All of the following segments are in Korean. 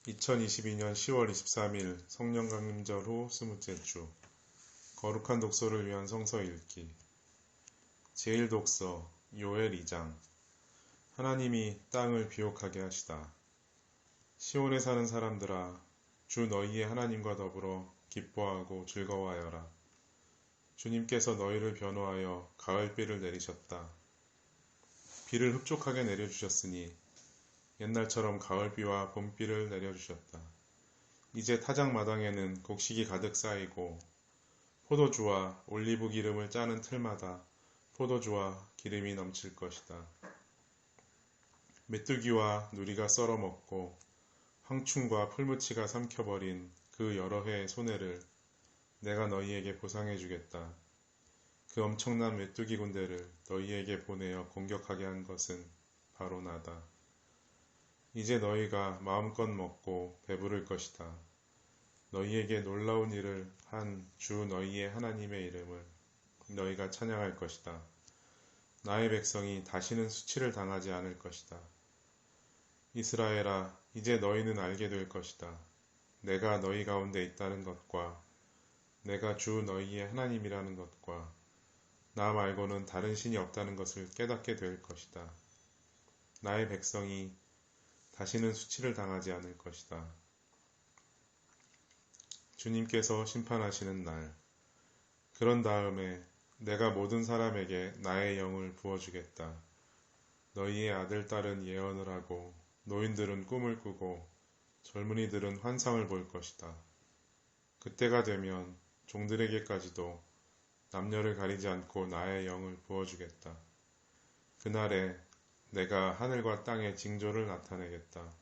2022년 10월 23일 성령강림절 후 20째 주 거룩한 독서를 위한 성서 읽기 제1독서 요엘 2장 하나님이 땅을 비옥하게 하시다. 시온에 사는 사람들아, 주 너희의 하나님과 더불어 기뻐하고 즐거워하여라. 주님께서 너희를 변호하여 가을비를 내리셨다. 비를 흡족하게 내려주셨으니 옛날처럼 가을비와 봄비를 내려주셨다. 이제 타작마당에는 곡식이 가득 쌓이고 포도주와 올리브 기름을 짜는 틀마다 포도주와 기름이 넘칠 것이다. 메뚜기와 누리가 썰어먹고 황충과 풀무치가 삼켜버린 그 여러 해의 손해를 내가 너희에게 보상해 주겠다. 그 엄청난 메뚜기 군대를 너희에게 보내어 공격하게 한 것은 바로 나다. 이제 너희가 마음껏 먹고 배부를 것이다. 너희에게 놀라운 일을 한 주 너희의 하나님의 이름을 너희가 찬양할 것이다. 나의 백성이 다시는 수치를 당하지 않을 것이다. 이스라엘아, 이제 너희는 알게 될 것이다. 내가 너희 가운데 있다는 것과 내가 주 너희의 하나님이라는 것과 나 말고는 다른 신이 없다는 것을 깨닫게 될 것이다. 나의 백성이 다시는 수치를 당하지 않을 것이다. 주님께서 심판하시는 날, 그런 다음에 내가 모든 사람에게 나의 영을 부어주겠다. 너희의 아들, 딸은 예언을 하고 노인들은 꿈을 꾸고 젊은이들은 환상을 볼 것이다. 그때가 되면 종들에게까지도 남녀를 가리지 않고 나의 영을 부어주겠다. 그날에 내가 하늘과 땅의 징조를 나타내겠다.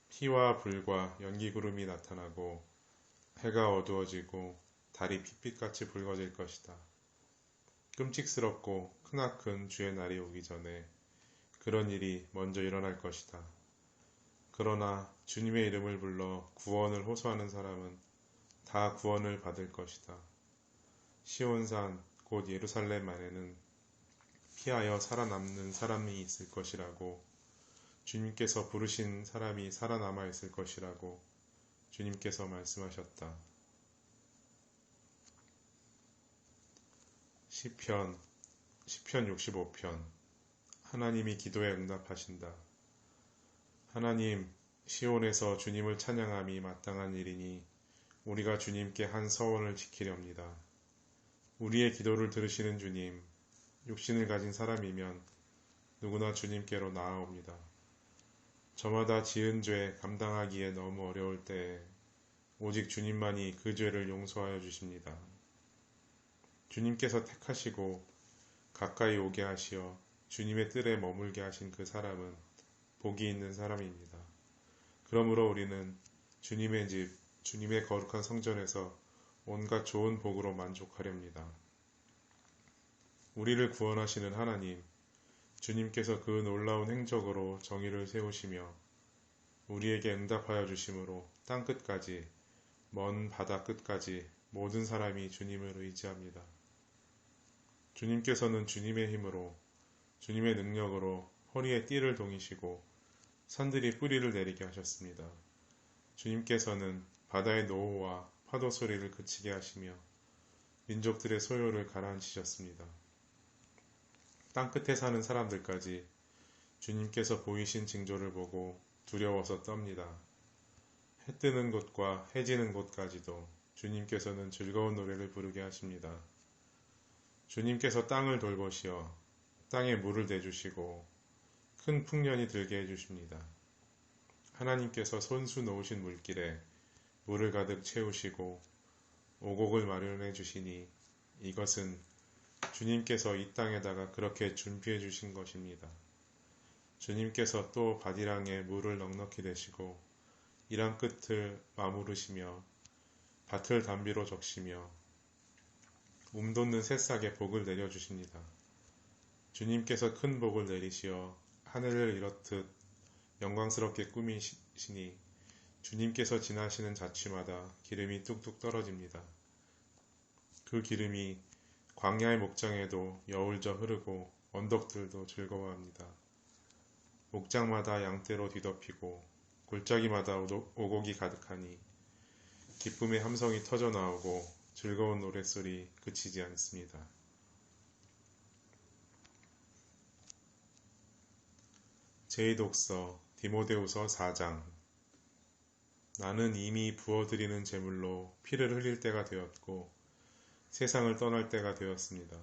피와 불과 연기구름이 나타나고 해가 어두워지고 달이 핏빛같이 붉어질 것이다. 끔찍스럽고 크나큰 주의 날이 오기 전에 그런 일이 먼저 일어날 것이다. 그러나 주님의 이름을 불러 구원을 호소하는 사람은 다 구원을 받을 것이다. 시온산 곧 예루살렘 안에는 피하여 살아남는 사람이 있을 것이라고, 주님께서 부르신 사람이 살아남아 있을 것이라고 주님께서 말씀하셨다. 시편 65편. 하나님이 기도에 응답하신다. 하나님, 시온에서 주님을 찬양함이 마땅한 일이니 우리가 주님께 한 서원을 지키렵니다. 우리의 기도를 들으시는 주님, 육신을 가진 사람이면 누구나 주님께로 나아옵니다. 저마다 지은 죄 감당하기에 너무 어려울 때에 오직 주님만이 그 죄를 용서하여 주십니다. 주님께서 택하시고 가까이 오게 하시어 주님의 뜰에 머물게 하신 그 사람은 복이 있는 사람입니다. 그러므로 우리는 주님의 집, 주님의 거룩한 성전에서 온갖 좋은 복으로 만족하렵니다. 우리를 구원하시는 하나님, 주님께서 그 놀라운 행적으로 정의를 세우시며 우리에게 응답하여 주심으로 땅끝까지, 먼 바다 끝까지 모든 사람이 주님을 의지합니다. 주님께서는 주님의 힘으로, 주님의 능력으로 허리에 띠를 동이시고 산들이 뿌리를 내리게 하셨습니다. 주님께서는 바다의 노호와 파도 소리를 그치게 하시며 민족들의 소요를 가라앉히셨습니다. 땅끝에 사는 사람들까지 주님께서 보이신 징조를 보고 두려워서 떱니다. 해 뜨는 곳과 해 지는 곳까지도 주님께서는 즐거운 노래를 부르게 하십니다. 주님께서 땅을 돌보시어 땅에 물을 대주시고 큰 풍년이 들게 해주십니다. 하나님께서 손수 놓으신 물길에 물을 가득 채우시고 오곡을 마련해 주시니 이것은 주님께서 이 땅에다가 그렇게 준비해 주신 것입니다. 주님께서 또 바디랑에 물을 넉넉히 대시고 이랑 끝을 마무르시며 밭을 담비로 적시며 돋는 새싹에 복을 내려주십니다. 주님께서 큰 복을 내리시어 하늘을 이렇듯 영광스럽게 꾸미시니 주님께서 지나시는 자취마다 기름이 뚝뚝 떨어집니다. 그 기름이 광야의 목장에도 여울져 흐르고 언덕들도 즐거워합니다. 목장마다 양떼로 뒤덮이고 골짜기마다 오곡이 가득하니 기쁨의 함성이 터져 나오고 즐거운 노랫소리 그치지 않습니다. 제2독서 디모데후서 4장. 나는 이미 부어드리는 제물로 피를 흘릴 때가 되었고 세상을 떠날 때가 되었습니다.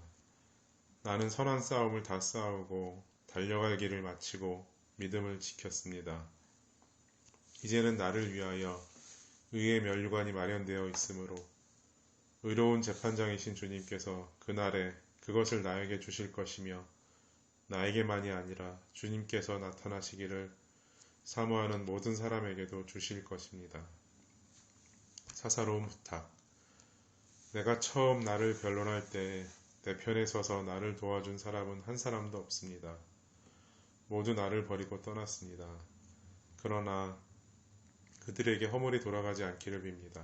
나는 선한 싸움을 다 싸우고 달려갈 길을 마치고 믿음을 지켰습니다. 이제는 나를 위하여 의의 면류관이 마련되어 있으므로 의로운 재판장이신 주님께서 그날에 그것을 나에게 주실 것이며 나에게만이 아니라 주님께서 나타나시기를 사모하는 모든 사람에게도 주실 것입니다. 사사로운 부탁. 내가 처음 나를 변론할 때 내 편에 서서 나를 도와준 사람은 한 사람도 없습니다. 모두 나를 버리고 떠났습니다. 그러나 그들에게 허물이 돌아가지 않기를 빕니다.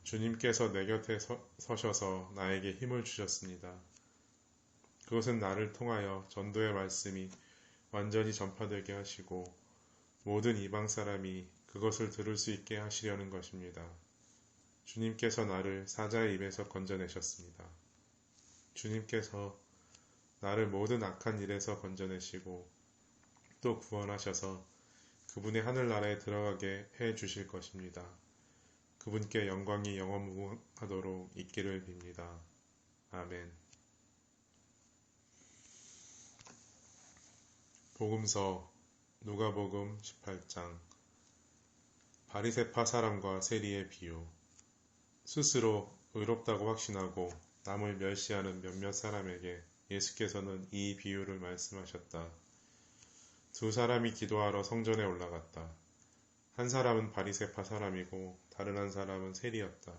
주님께서 내 곁에 서셔서 나에게 힘을 주셨습니다. 그것은 나를 통하여 전도의 말씀이 완전히 전파되게 하시고 모든 이방 사람이 그것을 들을 수 있게 하시려는 것입니다. 주님께서 나를 사자의 입에서 건져내셨습니다. 주님께서 나를 모든 악한 일에서 건져내시고 또 구원하셔서 그분의 하늘나라에 들어가게 해 주실 것입니다. 그분께 영광이 영원무궁하도록 있기를 빕니다. 아멘. 복음서 누가복음 18장. 바리새파 사람과 세리의 비유. 스스로 의롭다고 확신하고 남을 멸시하는 몇몇 사람에게 예수께서는 이 비유를 말씀하셨다. 두 사람이 기도하러 성전에 올라갔다. 한 사람은 바리새파 사람이고 다른 한 사람은 세리였다.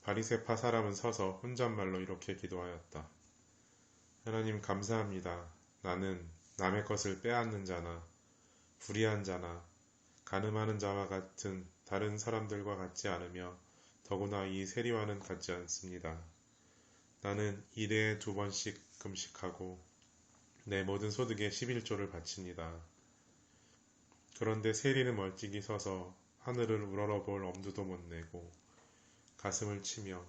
바리새파 사람은 서서 혼잣말로 이렇게 기도하였다. 하나님 감사합니다. 나는 남의 것을 빼앗는 자나 불의한 자나 간음하는 자와 같은 다른 사람들과 같지 않으며 더구나 이 세리와는 같지 않습니다. 나는 일에 2번씩 금식하고 내 모든 소득의 11조를 바칩니다. 그런데 세리는 멀찍이 서서 하늘을 우러러볼 엄두도 못 내고 가슴을 치며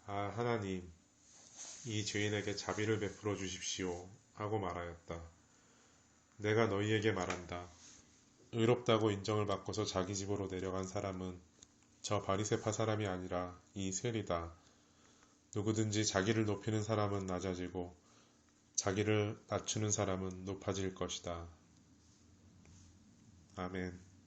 아 하나님 이 죄인에게 자비를 베풀어 주십시오 하고 말하였다. 내가 너희에게 말한다. 의롭다고 인정을 받고서 자기 집으로 내려간 사람은 저 바리새파 사람이 아니라 이 세리다. 누구든지 자기를 높이는 사람은 낮아지고 자기를 낮추는 사람은 높아질 것이다. 아멘.